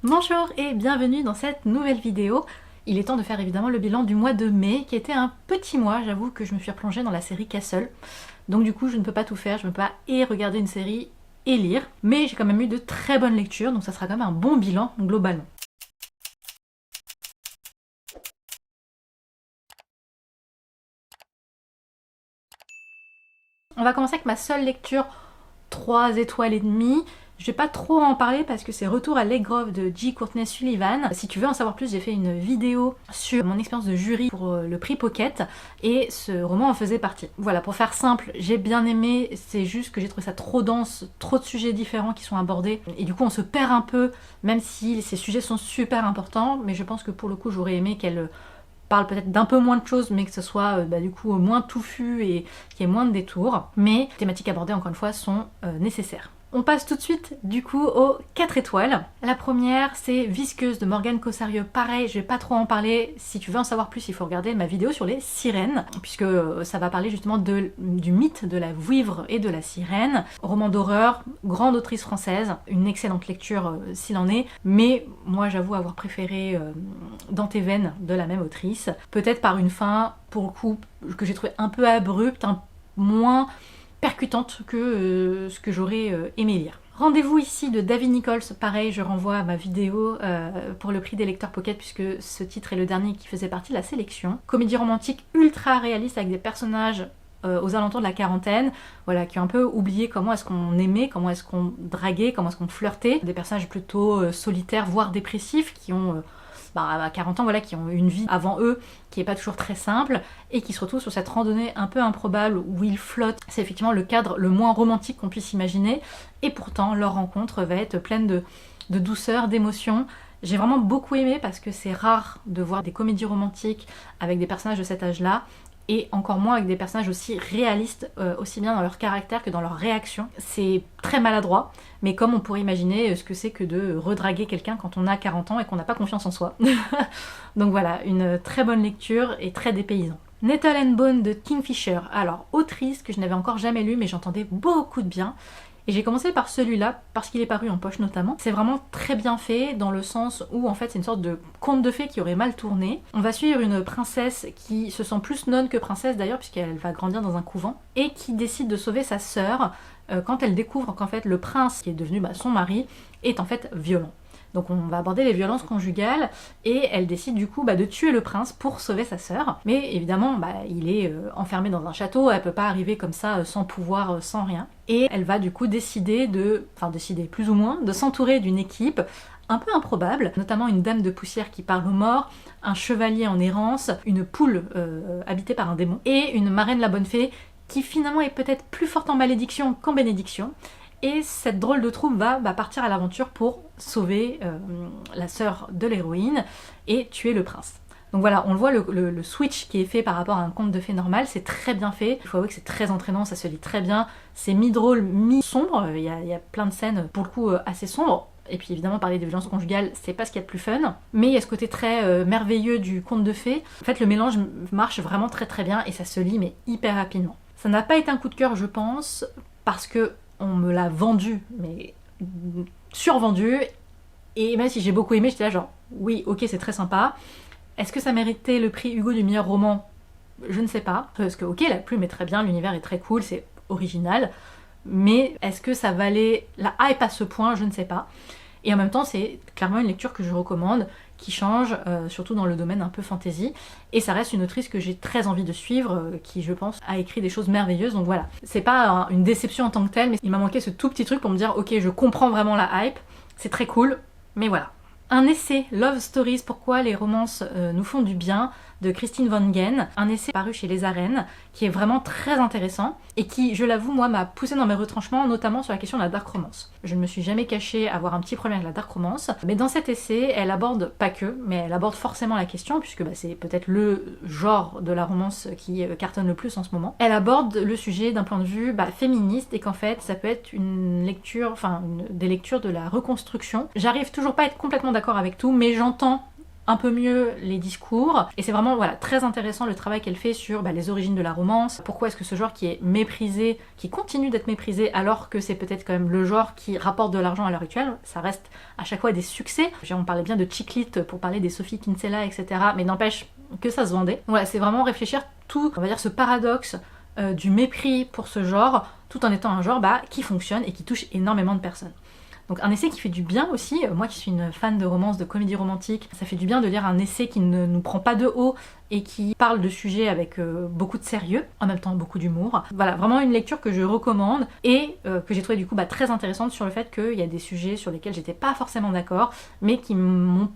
Bonjour et bienvenue dans cette nouvelle vidéo. Il est temps de faire évidemment le bilan du mois de mai qui était un petit mois. J'avoue que je me suis replongée dans la série Castle. Donc du coup je ne peux pas tout faire, je ne peux pas et regarder une série et lire. Mais j'ai quand même eu de très bonnes lectures, donc ça sera quand même un bon bilan globalement. On va commencer avec ma seule lecture, 3 étoiles et demie. Je vais pas trop en parler parce que c'est Retour à Lake Grove de J. Courtney Sullivan. Si tu veux en savoir plus, j'ai fait une vidéo sur mon expérience de jury pour le prix Pocket et ce roman en faisait partie. Voilà, pour faire simple, j'ai bien aimé, c'est juste que j'ai trouvé ça trop dense, trop de sujets différents qui sont abordés et du coup on se perd un peu, même si ces sujets sont super importants, mais je pense que pour le coup j'aurais aimé qu'elle parle peut-être d'un peu moins de choses, mais que ce soit du coup moins touffu et qu'il y ait moins de détours. Mais les thématiques abordées, encore une fois, sont nécessaires. On passe tout de suite du coup aux 4 étoiles. La première c'est Visqueuse de Morgane Cossarieu. Pareil, je vais pas trop en parler. Si tu veux en savoir plus, il faut regarder ma vidéo sur les sirènes, puisque ça va parler justement du mythe de la vouivre et de la sirène. Roman d'horreur, grande autrice française, une excellente lecture s'il en est, mais moi j'avoue avoir préféré Dans tes veines de la même autrice. Peut-être par une fin, pour le coup, que j'ai trouvé un peu abrupte, moins percutante que ce que j'aurais aimé lire. Rendez-vous ici de David Nichols, pareil je renvoie à ma vidéo pour le prix des lecteurs Pocket puisque ce titre est le dernier qui faisait partie de la sélection. Comédie romantique ultra réaliste avec des personnages aux alentours de la quarantaine, voilà, qui ont un peu oublié comment est-ce qu'on aimait, comment est-ce qu'on draguait, comment est-ce qu'on flirtait. Des personnages plutôt solitaires, voire dépressifs, qui ont à 40 ans, voilà, qui ont une vie avant eux qui est pas toujours très simple et qui se retrouvent sur cette randonnée un peu improbable où ils flottent. C'est effectivement le cadre le moins romantique qu'on puisse imaginer et pourtant leur rencontre va être pleine de douceur, d'émotion. J'ai vraiment beaucoup aimé parce que c'est rare de voir des comédies romantiques avec des personnages de cet âge-là et encore moins avec des personnages aussi réalistes, aussi bien dans leur caractère que dans leur réaction. C'est très maladroit, mais comme on pourrait imaginer ce que c'est que de redraguer quelqu'un quand on a 40 ans et qu'on n'a pas confiance en soi. Donc voilà, une très bonne lecture et très dépaysant. Nettle and Bone de Kingfisher, alors autrice que je n'avais encore jamais lu mais j'entendais beaucoup de bien. Et j'ai commencé par celui-là, parce qu'il est paru en poche notamment. C'est vraiment très bien fait, dans le sens où en fait c'est une sorte de conte de fées qui aurait mal tourné. On va suivre une princesse qui se sent plus nonne que princesse d'ailleurs, puisqu'elle va grandir dans un couvent, et qui décide de sauver sa sœur quand elle découvre qu'en fait le prince, qui est devenu son mari, est en fait violent. Donc on va aborder les violences conjugales et elle décide du coup de tuer le prince pour sauver sa sœur. Mais évidemment il est enfermé dans un château, elle peut pas arriver comme ça sans pouvoir, sans rien. Et elle va du coup décider plus ou moins, de s'entourer d'une équipe un peu improbable, notamment une dame de poussière qui parle aux morts, un chevalier en errance, une poule habitée par un démon, et une marraine la bonne fée qui finalement est peut-être plus forte en malédiction qu'en bénédiction. Et cette drôle de troupe va partir à l'aventure pour sauver la sœur de l'héroïne et tuer le prince. Donc voilà, on le voit, le switch qui est fait par rapport à un conte de fées normal, c'est très bien fait. Il faut avouer que c'est très entraînant, ça se lit très bien. C'est mi-drôle, mi-sombre, il y a plein de scènes pour le coup assez sombres. Et puis évidemment parler des violences conjugales, c'est pas ce qu'il y a de plus fun. Mais il y a ce côté très merveilleux du conte de fées. En fait le mélange marche vraiment très très bien et ça se lit mais hyper rapidement. Ça n'a pas été un coup de cœur je pense, parce que on me l'a vendu, mais survendu, et même si j'ai beaucoup aimé, j'étais là genre, oui, ok, c'est très sympa. Est-ce que ça méritait le prix Hugo du meilleur roman? Je ne sais pas, parce que ok, la plume est très bien, l'univers est très cool, c'est original, mais est-ce que ça valait la hype à ce point? Je ne sais pas. Et en même temps, c'est clairement une lecture que je recommande, qui change, surtout dans le domaine un peu fantasy. Et ça reste une autrice que j'ai très envie de suivre, qui, je pense, a écrit des choses merveilleuses. Donc voilà, c'est pas une déception en tant que telle, mais il m'a manqué ce tout petit truc pour me dire, ok, je comprends vraiment la hype, c'est très cool, mais voilà. Un essai, Love Stories, pourquoi les romances nous font du bien, de Christine Van Gen, un essai paru chez Les Arènes, qui est vraiment très intéressant, et qui, je l'avoue, moi, m'a poussé dans mes retranchements, notamment sur la question de la dark romance. Je ne me suis jamais cachée à avoir un petit problème avec la dark romance, mais dans cet essai, elle aborde, pas que, mais elle aborde forcément la question, puisque c'est peut-être le genre de la romance qui cartonne le plus en ce moment. Elle aborde le sujet d'un point de vue féministe, et qu'en fait, ça peut être une lecture, des lectures de la reconstruction. J'arrive toujours pas à être complètement d'accord avec tout, mais j'entends un peu mieux les discours, et c'est vraiment voilà, très intéressant le travail qu'elle fait sur les origines de la romance, pourquoi est-ce que ce genre qui est méprisé, qui continue d'être méprisé alors que c'est peut-être quand même le genre qui rapporte de l'argent à l'heure actuelle, ça reste à chaque fois des succès. On parlait bien de Chick Lit pour parler des Sophie Kinsella, etc. Mais n'empêche que ça se vendait. Voilà, c'est vraiment réfléchir tout, on va dire ce paradoxe du mépris pour ce genre, tout en étant un genre qui fonctionne et qui touche énormément de personnes. Donc un essai qui fait du bien aussi, moi qui suis une fan de romance, de comédie romantique, ça fait du bien de lire un essai qui ne nous prend pas de haut et qui parle de sujets avec beaucoup de sérieux, en même temps beaucoup d'humour. Voilà, vraiment une lecture que je recommande et que j'ai trouvé du coup très intéressante sur le fait qu'il y a des sujets sur lesquels j'étais pas forcément d'accord, mais qui m'ont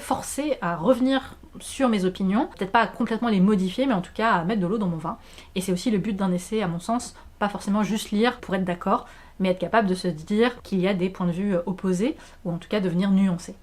forcé à revenir sur mes opinions, peut-être pas à complètement les modifier, mais en tout cas à mettre de l'eau dans mon vin. Et c'est aussi le but d'un essai, à mon sens, pas forcément juste lire pour être d'accord, mais être capable de se dire qu'il y a des points de vue opposés, ou en tout cas de venir nuancer.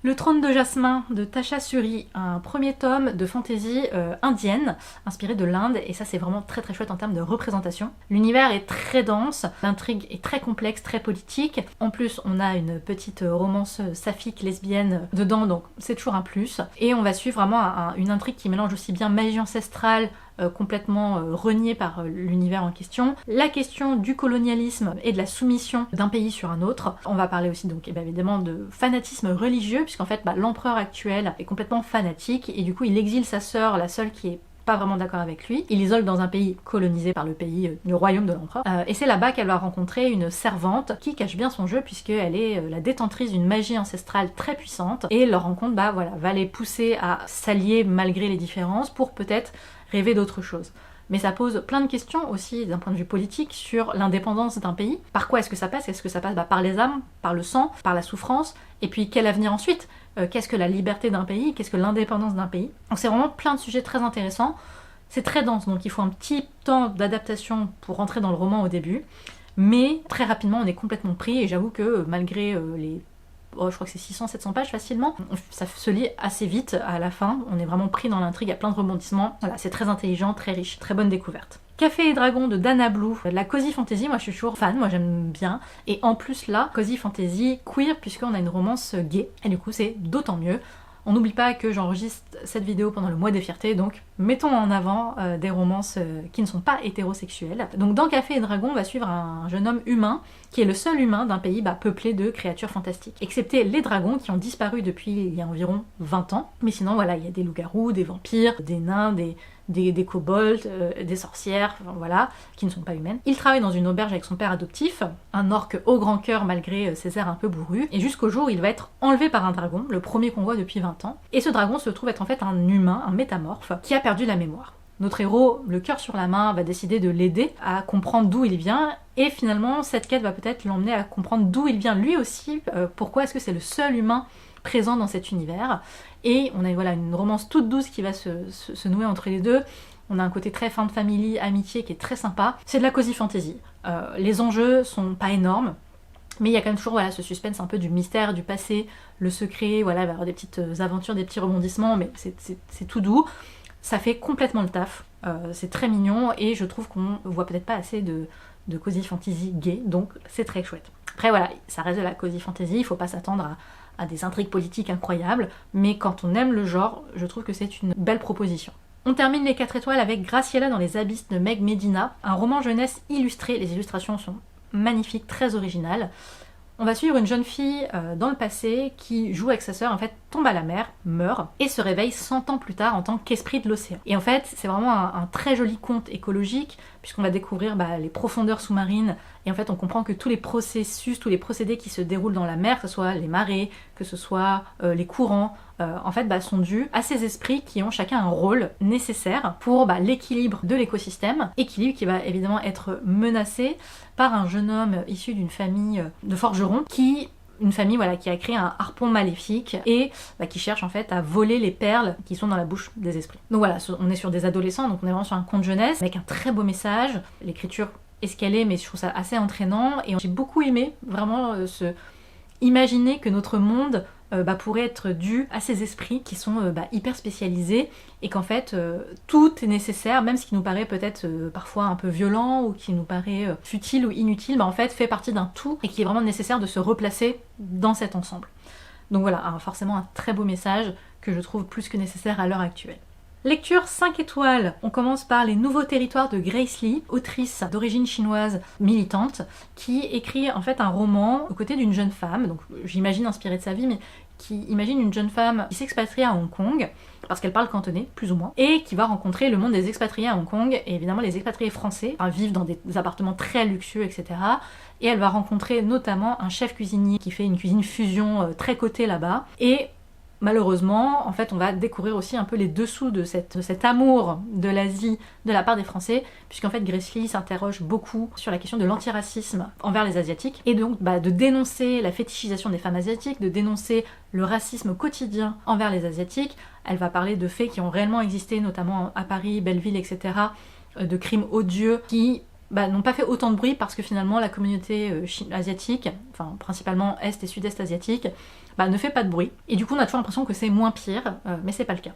Le trône de Jasmin de Tasha Suri, un premier tome de fantaisie indienne, inspiré de l'Inde, et ça c'est vraiment très très chouette en termes de représentation. L'univers est très dense, l'intrigue est très complexe, très politique. En plus on a une petite romance saphique lesbienne dedans, donc c'est toujours un plus. Et on va suivre vraiment une intrigue qui mélange aussi bien magie ancestrale, complètement renié par l'univers en question. La question du colonialisme et de la soumission d'un pays sur un autre. On va parler aussi donc évidemment de fanatisme religieux, puisqu'en fait l'empereur actuel est complètement fanatique et du coup il exile sa sœur, la seule qui est pas vraiment d'accord avec lui. Il l'isole dans un pays colonisé par le royaume de l'empereur. Et c'est là-bas qu'elle va rencontrer une servante qui cache bien son jeu puisqu'elle est la détentrice d'une magie ancestrale très puissante. Et leur rencontre va les pousser à s'allier malgré les différences pour peut-être rêver d'autre chose. Mais ça pose plein de questions aussi d'un point de vue politique sur l'indépendance d'un pays. Par quoi est-ce que ça passe? Est-ce que ça passe par les âmes, par le sang, par la souffrance? Et puis quel avenir ensuite? Qu'est-ce que la liberté d'un pays? Qu'est-ce que l'indépendance d'un pays? Donc c'est vraiment plein de sujets très intéressants. C'est très dense, donc il faut un petit temps d'adaptation pour rentrer dans le roman au début. Mais très rapidement on est complètement pris et j'avoue que malgré je crois que c'est 600-700 pages facilement, ça se lit assez vite à la fin, on est vraiment pris dans l'intrigue, il y a plein de rebondissements, voilà, c'est très intelligent, très riche, très bonne découverte. Café et Dragon de Dana Blue, de la cozy fantasy, moi je suis toujours fan, moi j'aime bien, et en plus là, cozy fantasy queer puisqu'on a une romance gay, et du coup c'est d'autant mieux. On n'oublie pas que j'enregistre cette vidéo pendant le mois des fiertés, donc mettons en avant des romances qui ne sont pas hétérosexuelles. Donc dans Café et Dragon, on va suivre un jeune homme humain qui est le seul humain d'un pays peuplé de créatures fantastiques. Excepté les dragons qui ont disparu depuis il y a environ 20 ans. Mais sinon voilà, il y a des loups-garous, des vampires, des nains, des kobolds, des sorcières, voilà, qui ne sont pas humaines. Il travaille dans une auberge avec son père adoptif, un orc au grand cœur malgré ses airs un peu bourrus, et jusqu'au jour où il va être enlevé par un dragon, le premier qu'on voit depuis 20 ans. Et ce dragon se trouve être en fait un humain, un métamorphe, qui a perdu la mémoire. Notre héros, le cœur sur la main, va décider de l'aider à comprendre d'où il vient, et finalement cette quête va peut-être l'emmener à comprendre d'où il vient lui aussi, pourquoi est-ce que c'est le seul humain présent dans cet univers. Et on a une romance toute douce qui va se nouer entre les deux. On a un côté très fin de famille, amitié qui est très sympa. C'est de la cozy fantasy. Les enjeux sont pas énormes, mais il y a quand même toujours ce suspense un peu du mystère, du passé, le secret, il va y avoir des petites aventures, des petits rebondissements, mais c'est tout doux. Ça fait complètement le taf, c'est très mignon et je trouve qu'on voit peut-être pas assez de cozy fantasy gay, donc c'est très chouette. Après voilà, ça reste de la cozy fantasy, il faut pas s'attendre à des intrigues politiques incroyables, mais quand on aime le genre, je trouve que c'est une belle proposition. On termine les 4 étoiles avec Graciela dans les abysses de Meg Medina, un roman jeunesse illustré, les illustrations sont magnifiques, très originales. On va suivre une jeune fille dans le passé qui joue avec sa sœur, en fait tombe à la mer, meurt, et se réveille 100 ans plus tard en tant qu'esprit de l'océan. Et en fait, c'est vraiment un très joli conte écologique, puisqu'on va découvrir les profondeurs sous-marines, et en fait on comprend que tous les processus, tous les procédés qui se déroulent dans la mer, que ce soit les marées, que ce soit les courants, en fait sont dus à ces esprits qui ont chacun un rôle nécessaire pour l'équilibre de l'écosystème, équilibre qui va évidemment être menacé par un jeune homme issu d'une famille de forgerons qui a créé un harpon maléfique et qui cherche en fait à voler les perles qui sont dans la bouche des esprits. Donc voilà, on est sur des adolescents, donc on est vraiment sur un conte jeunesse avec un très beau message, l'écriture escalée mais je trouve ça assez entraînant et j'ai beaucoup aimé vraiment imaginer que notre monde pourrait être dû à ces esprits qui sont hyper spécialisés et qu'en fait tout est nécessaire, même ce qui nous paraît peut-être parfois un peu violent ou qui nous paraît futile ou inutile, en fait fait partie d'un tout et qu'il est vraiment nécessaire de se replacer dans cet ensemble. Donc voilà, forcément un très beau message que je trouve plus que nécessaire à l'heure actuelle. Lecture 5 étoiles, on commence par Les Nouveaux Territoires de Grace Li, autrice d'origine chinoise militante, qui écrit en fait un roman aux côtés d'une jeune femme, donc j'imagine inspirée de sa vie, mais qui imagine une jeune femme qui s'expatrie à Hong Kong, parce qu'elle parle cantonais, plus ou moins, et qui va rencontrer le monde des expatriés à Hong Kong, et évidemment les expatriés français vivent dans des appartements très luxueux, etc. Et elle va rencontrer notamment un chef cuisinier qui fait une cuisine fusion très cotée là-bas, et malheureusement, en fait, on va découvrir aussi un peu les dessous de cet amour de l'Asie de la part des Français, puisqu'en fait Grace Li s'interroge beaucoup sur la question de l'antiracisme envers les Asiatiques, et donc de dénoncer la fétichisation des femmes asiatiques, de dénoncer le racisme quotidien envers les Asiatiques. Elle va parler de faits qui ont réellement existé, notamment à Paris, Belleville, etc., de crimes odieux qui n'ont pas fait autant de bruit parce que finalement la communauté asiatique, enfin principalement Est et Sud-Est asiatique, ne fait pas de bruit. Et du coup on a toujours l'impression que c'est moins pire, mais c'est pas le cas.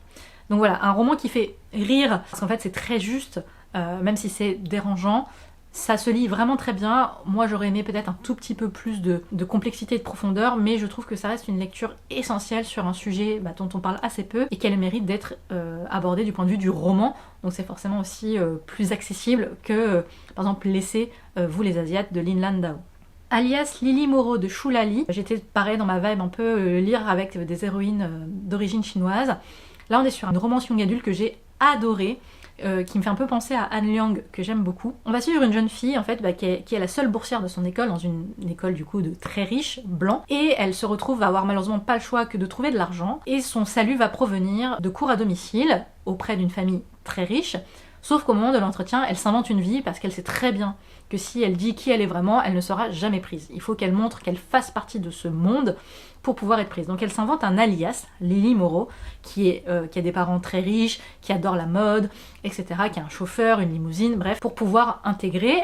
Donc voilà, un roman qui fait rire, parce qu'en fait c'est très juste, même si c'est dérangeant, ça se lit vraiment très bien. Moi j'aurais aimé peut-être un tout petit peu plus de complexité et de profondeur, mais je trouve que ça reste une lecture essentielle sur un sujet dont on parle assez peu et qu'elle mérite d'être abordée du point de vue du roman. Donc c'est forcément aussi plus accessible que par exemple Laissez vous les Asiates de Lin Lan Dao. Alias Lily Moreau de Shulali, j'étais pareil dans ma vibe un peu lire avec des héroïnes d'origine chinoise. Là on est sur une romance young adulte que j'ai adorée, qui me fait un peu penser à Anne Liang, que j'aime beaucoup. On va suivre une jeune fille en fait qui est la seule boursière de son école, dans une école du coup de très riches, blancs, et elle se retrouve à avoir malheureusement pas le choix que de trouver de l'argent, et son salut va provenir de cours à domicile auprès d'une famille très riche, sauf qu'au moment de l'entretien, elle s'invente une vie parce qu'elle sait très bien que si elle dit qui elle est vraiment, elle ne sera jamais prise. Il faut qu'elle montre qu'elle fasse partie de ce monde pour pouvoir être prise. Donc elle s'invente un alias, Lily Moreau, qui a des parents très riches, qui adore la mode, etc., qui a un chauffeur, une limousine, bref, pour pouvoir intégrer.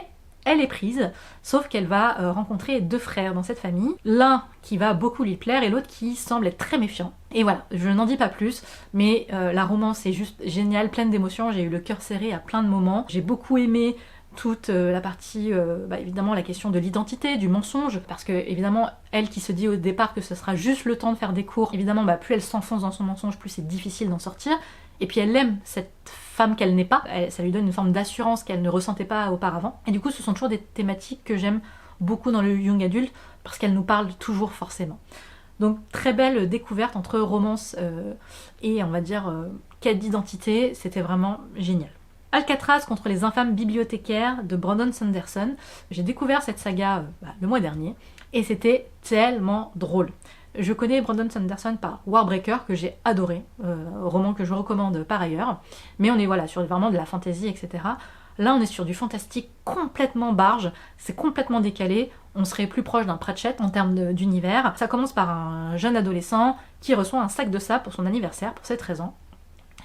Elle est prise, sauf qu'elle va rencontrer deux frères dans cette famille, l'un qui va beaucoup lui plaire et l'autre qui semble être très méfiant. Et voilà, je n'en dis pas plus, mais la romance est juste géniale, pleine d'émotions, j'ai eu le cœur serré à plein de moments, j'ai beaucoup aimé toute la partie, évidemment la question de l'identité, du mensonge, parce que évidemment elle qui se dit au départ que ce sera juste le temps de faire des cours, évidemment plus elle s'enfonce dans son mensonge, plus c'est difficile d'en sortir, et puis elle aime cette femme qu'elle n'est pas, ça lui donne une forme d'assurance qu'elle ne ressentait pas auparavant, et du coup ce sont toujours des thématiques que j'aime beaucoup dans le young adulte, parce qu'elles nous parlent toujours forcément. Donc très belle découverte entre romance et on va dire quête d'identité, c'était vraiment génial. Alcatraz contre les infâmes bibliothécaires de Brandon Sanderson. J'ai découvert cette saga le mois dernier et c'était tellement drôle. Je connais Brandon Sanderson par Warbreaker que j'ai adoré, roman que je recommande par ailleurs, mais on est sur vraiment de la fantasy, etc. Là on est sur du fantastique complètement barge, c'est complètement décalé, on serait plus proche d'un Pratchett en termes d'univers. Ça commence par un jeune adolescent qui reçoit un sac de sable pour son anniversaire, pour ses 13 ans,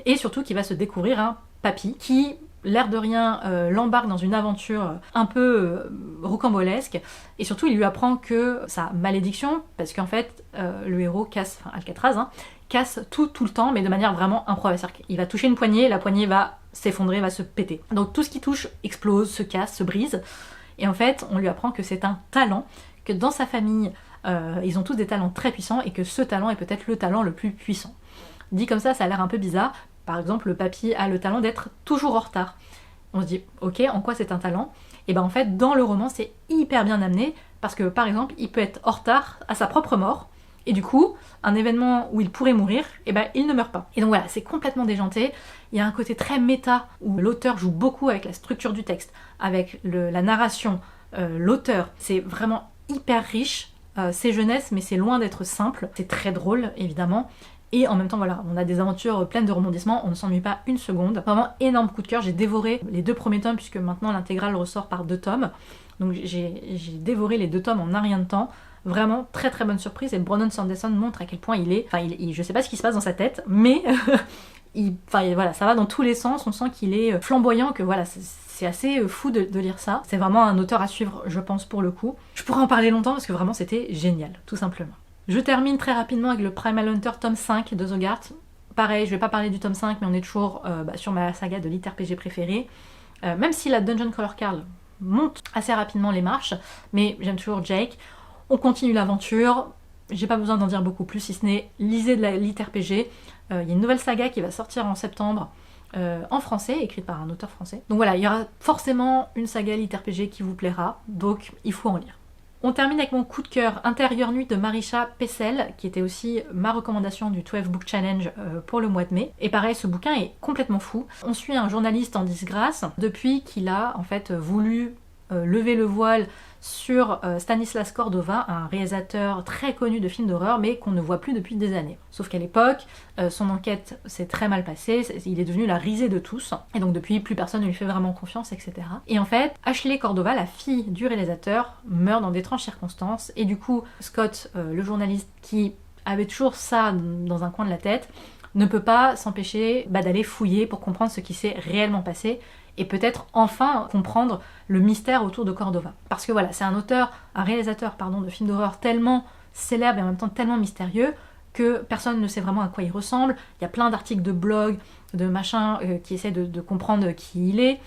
et surtout qui va se découvrir un papy qui, l'air de rien, l'embarque dans une aventure un peu rocambolesque, et surtout il lui apprend que sa malédiction, parce qu'en fait le héros Alcatraz, casse tout le temps, mais de manière vraiment improbable. Il va toucher une poignée, la poignée va s'effondrer, va se péter. Donc tout ce qui touche explose, se casse, se brise, et en fait on lui apprend que c'est un talent, que dans sa famille ils ont tous des talents très puissants, et que ce talent est peut-être le talent le plus puissant. Dit comme ça a l'air un peu bizarre. Par exemple, le papy a le talent d'être toujours en retard. On se dit, ok, en quoi c'est un talent? Et en fait, dans le roman, c'est hyper bien amené, parce que par exemple, il peut être en retard à sa propre mort, et du coup, un événement où il pourrait mourir, il ne meurt pas. Et donc voilà, c'est complètement déjanté. Il y a un côté très méta, où l'auteur joue beaucoup avec la structure du texte, avec la narration, l'auteur. C'est vraiment hyper riche. C'est jeunesse, mais c'est loin d'être simple. C'est très drôle, évidemment. Et en même temps, on a des aventures pleines de rebondissements, on ne s'ennuie pas une seconde. Vraiment énorme coup de cœur, j'ai dévoré les 2 premiers tomes, puisque maintenant l'intégrale ressort par 2 tomes. Donc j'ai dévoré les 2 tomes en un rien de temps. Vraiment très très bonne surprise, et Brandon Sanderson montre à quel point il est... je sais pas ce qui se passe dans sa tête, mais ça va dans tous les sens, on sent qu'il est flamboyant, que c'est assez fou de lire ça. C'est vraiment un auteur à suivre, je pense, pour le coup. Je pourrais en parler longtemps, parce que vraiment c'était génial, tout simplement. Je termine très rapidement avec le Primal Hunter tome 5 de Zogart. Pareil, je vais pas parler du tome 5, mais on est toujours sur ma saga de l'ITRPG préférée. Même si la Dungeon Crawler Carl monte assez rapidement les marches, mais j'aime toujours Jake. On continue l'aventure, J'ai pas besoin d'en dire beaucoup plus, si ce n'est lisez de la lit RPG. Il y a une nouvelle saga qui va sortir en septembre en français, écrite par un auteur français. Donc voilà, il y aura forcément une saga lit RPG qui vous plaira, donc il faut en lire. On termine avec mon coup de cœur, Intérieure nuit de Marisha Pessel, qui était aussi ma recommandation du 12 Book Challenge pour le mois de mai. Et pareil, ce bouquin est complètement fou. On suit un journaliste en disgrâce depuis qu'il a en fait voulu lever le voile sur Stanislas Cordova, un réalisateur très connu de films d'horreur, mais qu'on ne voit plus depuis des années. Sauf qu'à l'époque, son enquête s'est très mal passée, il est devenu la risée de tous, et donc depuis, plus personne ne lui fait vraiment confiance, etc. Et en fait, Ashley Cordova, la fille du réalisateur, meurt dans d'étranges circonstances, et du coup, Scott, le journaliste qui avait toujours ça dans un coin de la tête, ne peut pas s'empêcher d'aller fouiller pour comprendre ce qui s'est réellement passé, et peut-être enfin comprendre le mystère autour de Cordova. Parce que voilà, c'est un réalisateur de films d'horreur tellement célèbre et en même temps tellement mystérieux que personne ne sait vraiment à quoi il ressemble. Il y a plein d'articles de blogs, de machins qui essaient de comprendre qui il est.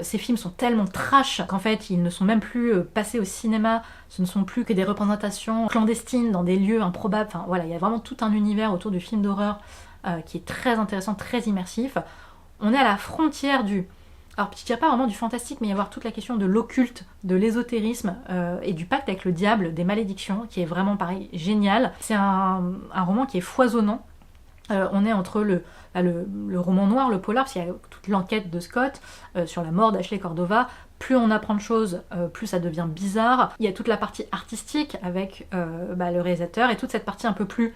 Ces films sont tellement trash qu'en fait ils ne sont même plus passés au cinéma, ce ne sont plus que des représentations clandestines dans des lieux improbables. Enfin voilà, il y a vraiment tout un univers autour du film d'horreur qui est très intéressant, très immersif. On est à la frontière alors je dirais pas vraiment du fantastique, mais il y a toute la question de l'occulte, de l'ésotérisme et du pacte avec le diable, des malédictions, qui est vraiment pareil, génial. C'est un roman qui est foisonnant. On est entre le roman noir, le polar, parce qu'il y a toute l'enquête de Scott sur la mort d'Ashley Cordova. Plus on apprend de choses, plus ça devient bizarre. Il y a toute la partie artistique avec le réalisateur et toute cette partie un peu plus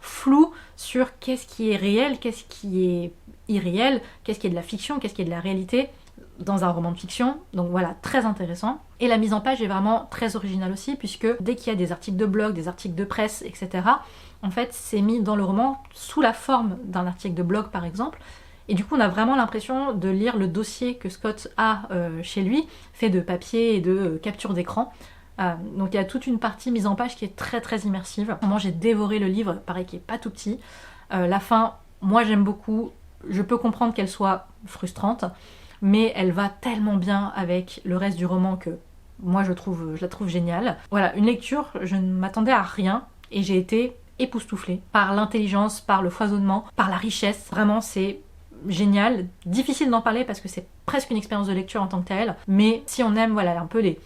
floue sur qu'est-ce qui est réel, qu'est-ce qui est irréel, qu'est-ce qui est de la fiction, qu'est-ce qui est de la réalité dans un roman de fiction. Donc voilà, très intéressant. Et la mise en page est vraiment très originale aussi, puisque dès qu'il y a des articles de blog, des articles de presse, etc., en fait, c'est mis dans le roman sous la forme d'un article de blog, par exemple. Et du coup, on a vraiment l'impression de lire le dossier que Scott a chez lui, fait de papier et de capture d'écran. Donc il y a toute une partie mise en page qui est très très immersive. Moi, j'ai dévoré le livre, pareil, qui est pas tout petit. La fin, moi j'aime beaucoup. Je peux comprendre qu'elle soit frustrante, mais elle va tellement bien avec le reste du roman que moi je la trouve géniale. Voilà, une lecture, je ne m'attendais à rien et j'ai été époustouflée par l'intelligence, par le foisonnement, par la richesse. Vraiment, c'est génial. Difficile d'en parler parce que c'est presque une expérience de lecture en tant que telle, mais si on aime un peu les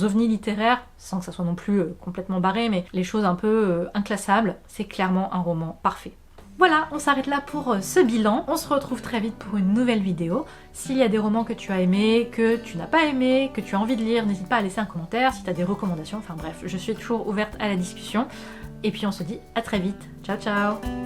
ovnis littéraires, sans que ça soit non plus complètement barré, mais les choses un peu inclassables, c'est clairement un roman parfait. Voilà, on s'arrête là pour ce bilan. On se retrouve très vite pour une nouvelle vidéo. S'il y a des romans que tu as aimés, que tu n'as pas aimés, que tu as envie de lire, n'hésite pas à laisser un commentaire. Si tu as des recommandations, enfin bref, je suis toujours ouverte à la discussion. Et puis on se dit à très vite. Ciao ciao!